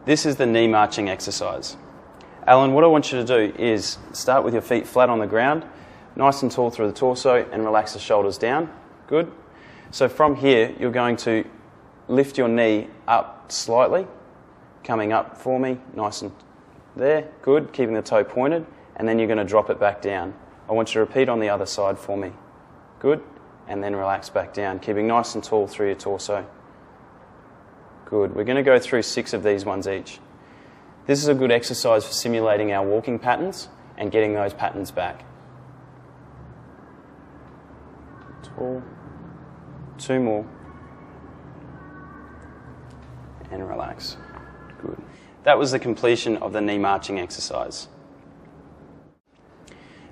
This is the knee marching exercise. Alan, what I want you to do is start with your feet flat on the ground, nice and tall through the torso, and relax the shoulders down. Good. So from here, you're going to lift your knee up slightly, coming up for me, nice and there. Good. Keeping the toe pointed, and then you're going to drop it back down. I want you to repeat on the other side for me. Good. And then relax back down, keeping nice and tall through your torso. Good. We're going to go through 6 of these ones each. This is a good exercise for simulating our walking patterns and getting those patterns back. Tall. 2 more. And relax. Good. That was the completion of the knee marching exercise.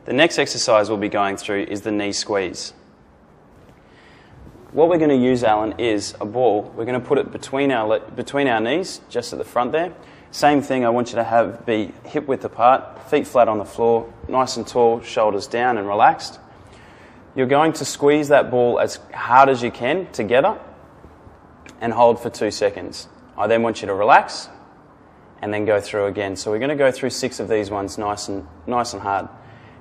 The next exercise we'll be going through is the knee squeeze. What we're going to use, Alan, is a ball. We're going to put it between our knees, just at the front there. Same thing, I want you to be hip width apart, feet flat on the floor, nice and tall, shoulders down and relaxed. You're going to squeeze that ball as hard as you can together and hold for 2 seconds. I then want you to relax and then go through again. So we're going to go through 6 of these ones nice and hard.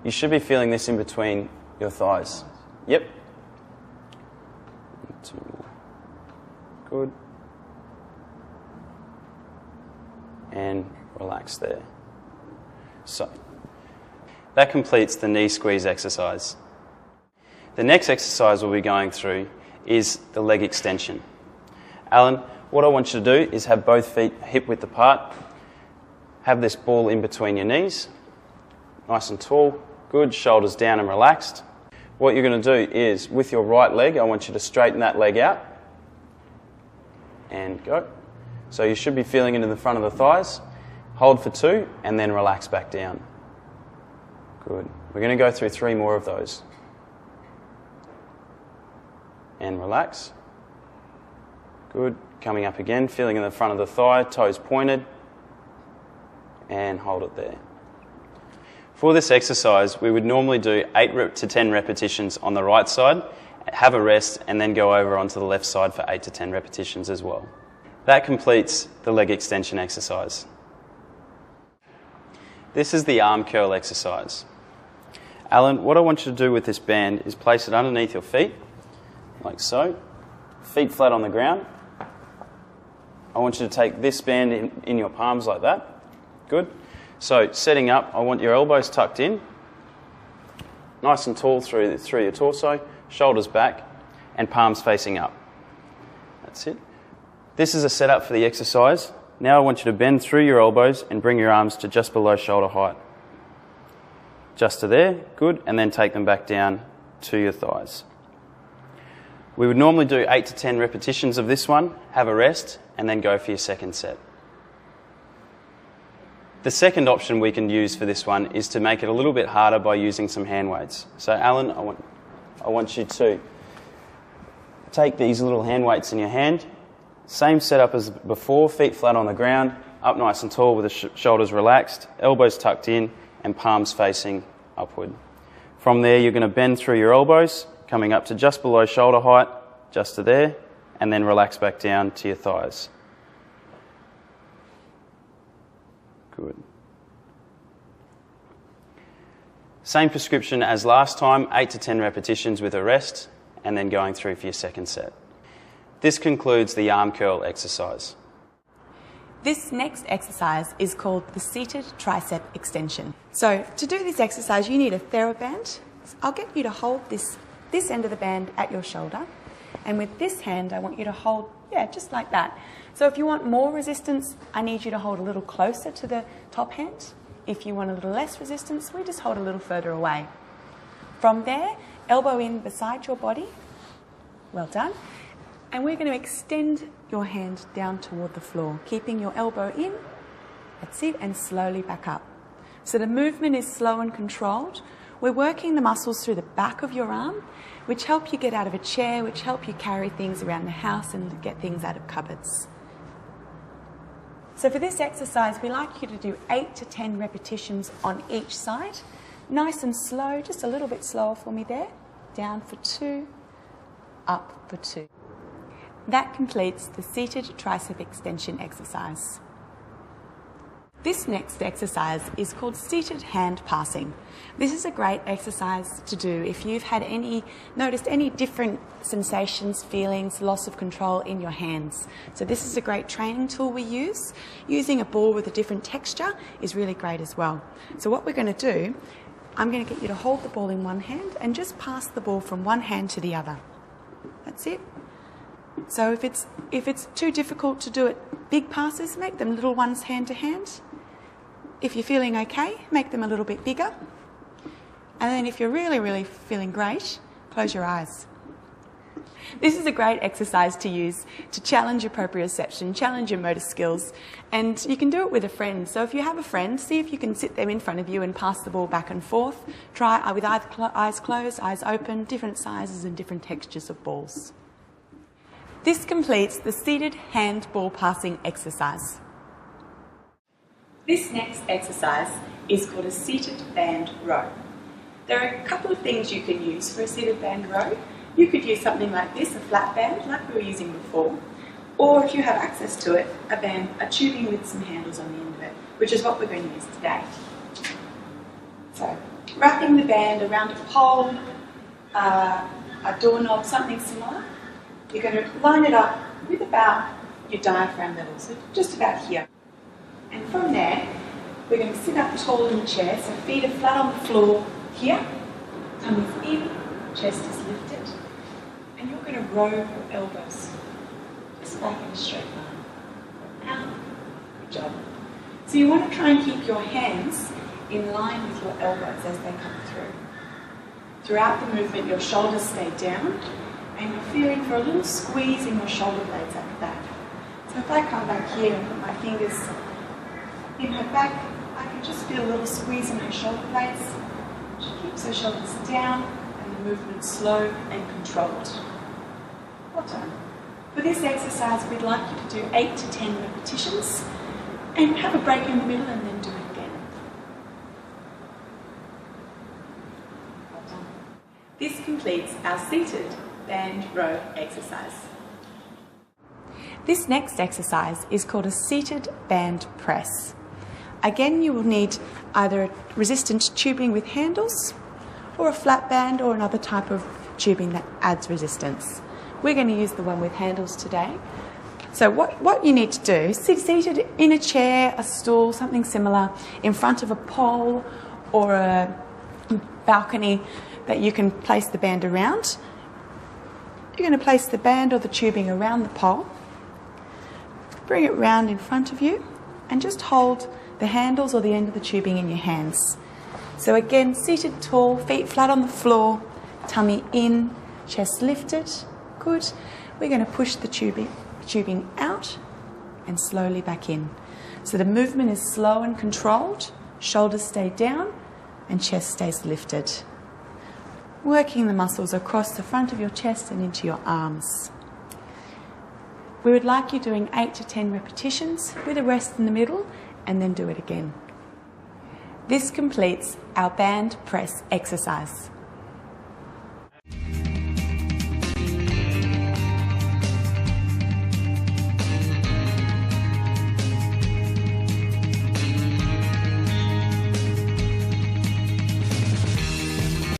You should be feeling this in between your thighs. Yep. 2 more. Good. And relax there. So, that completes the knee squeeze exercise. The next exercise we'll be going through is the leg extension. Alan, what I want you to do is have both feet hip width apart, have this ball in between your knees, nice and tall, good, shoulders down and relaxed. What you're going to do is, with your right leg, I want you to straighten that leg out and go. So you should be feeling it in the front of the thighs. Hold for 2 and then relax back down. Good. We're going to go through 3 more of those. And relax. Good. Coming up again, feeling in the front of the thigh, toes pointed. And hold it there. For this exercise, we would normally do 8 to 10 repetitions on the right side, have a rest, and then go over onto the left side for 8 to 10 repetitions as well. That completes the leg extension exercise. This is the arm curl exercise. Alan, what I want you to do with this band is place it underneath your feet, like so. Feet flat on the ground. I want you to take this band in your palms like that. Good. So, setting up, I want your elbows tucked in, nice and tall through your torso, shoulders back, and palms facing up. That's it. This is a setup for the exercise. Now I want you to bend through your elbows and bring your arms to just below shoulder height. Just to there, good, and then take them back down to your thighs. We would normally do 8 to 10 repetitions of this one, have a rest, and then go for your second set. The second option we can use for this one is to make it a little bit harder by using some hand weights. So Alan, I want you to take these little hand weights in your hand. Same setup as before, feet flat on the ground, up nice and tall with the shoulders relaxed, elbows tucked in and palms facing upward. From there you're going to bend through your elbows, coming up to just below shoulder height, just to there, and then relax back down to your thighs. Good. Same prescription as last time, 8 to 10 repetitions with a rest, and then going through for your second set. This concludes the arm curl exercise. This next exercise is called the seated tricep extension. So to do this exercise, you need a TheraBand. I'll get you to hold this end of the band at your shoulder, and with this hand, I want you to hold, just like that. So if you want more resistance, I need you to hold a little closer to the top hand. If you want a little less resistance, we just hold a little further away. From there, elbow in beside your body. Well done. And we're going to extend your hand down toward the floor, keeping your elbow in. That's it, and slowly back up. So the movement is slow and controlled. We're working the muscles through the back of your arm, which help you get out of a chair, which help you carry things around the house and get things out of cupboards. So for this exercise, we like you to do 8 to 10 repetitions on each side. Nice and slow, just a little bit slower for me there. Down for 2, up for 2. That completes the seated tricep extension exercise. This next exercise is called seated hand passing. This is a great exercise to do if you've had noticed any different sensations, feelings, loss of control in your hands. So this is a great training tool we use. Using a ball with a different texture is really great as well. So what we're going to do, I'm going to get you to hold the ball in one hand and just pass the ball from one hand to the other. That's it. So if it's too difficult to do it big passes, make them little ones hand to hand. If you're feeling okay, make them a little bit bigger. And then if you're really, really feeling great, close your eyes. This is a great exercise to use to challenge your proprioception, challenge your motor skills, and you can do it with a friend. So if you have a friend, see if you can sit them in front of you and pass the ball back and forth. Try with eyes closed, eyes open, different sizes and different textures of balls. This completes the seated hand ball passing exercise. This next exercise is called a seated band row. There are a couple of things you can use for a seated band row. You could use something like this, a flat band, like we were using before, or if you have access to it, a tubing with some handles on the end of it, which is what we're going to use today. So, wrapping the band around a pole, a doorknob, something similar, you're going to line it up with about your diaphragm level, so just about here. And from there, we're going to sit up tall in the chair, so feet are flat on the floor here, tummy is in, chest is lifted, and you're going to row your elbows just back in a straight line. Out. Good job. So you want to try and keep your hands in line with your elbows as they come through. Throughout the movement, your shoulders stay down, and you're feeling for a little squeeze in your shoulder blades at the back. So if I come back here and put my fingers in her back, I can just feel a little squeeze in her shoulder blades. She keeps her shoulders down and the movement slow and controlled. Well done. For this exercise, we'd like you to do 8 to 10 repetitions and have a break in the middle and then do it again. Well done. This completes our seated band row exercise. This next exercise is called a seated band press. Again, you will need either a resistant tubing with handles or a flat band or another type of tubing that adds resistance. We're going to use the one with handles today. So what you need to do, sit seated in a chair, a stool, something similar, in front of a pole or a balcony that you can place the band around. You're going to place the band or the tubing around the pole, bring it round in front of you, and just hold the handles or the end of the tubing in your hands. So again, seated tall, feet flat on the floor, tummy in, chest lifted. Good. We're going to push the tubing out and slowly back in. So the movement is slow and controlled, shoulders stay down, and chest stays lifted. Working the muscles across the front of your chest and into your arms. We would like you doing 8 to 10 repetitions with a rest in the middle and then do it again. This completes our band press exercise.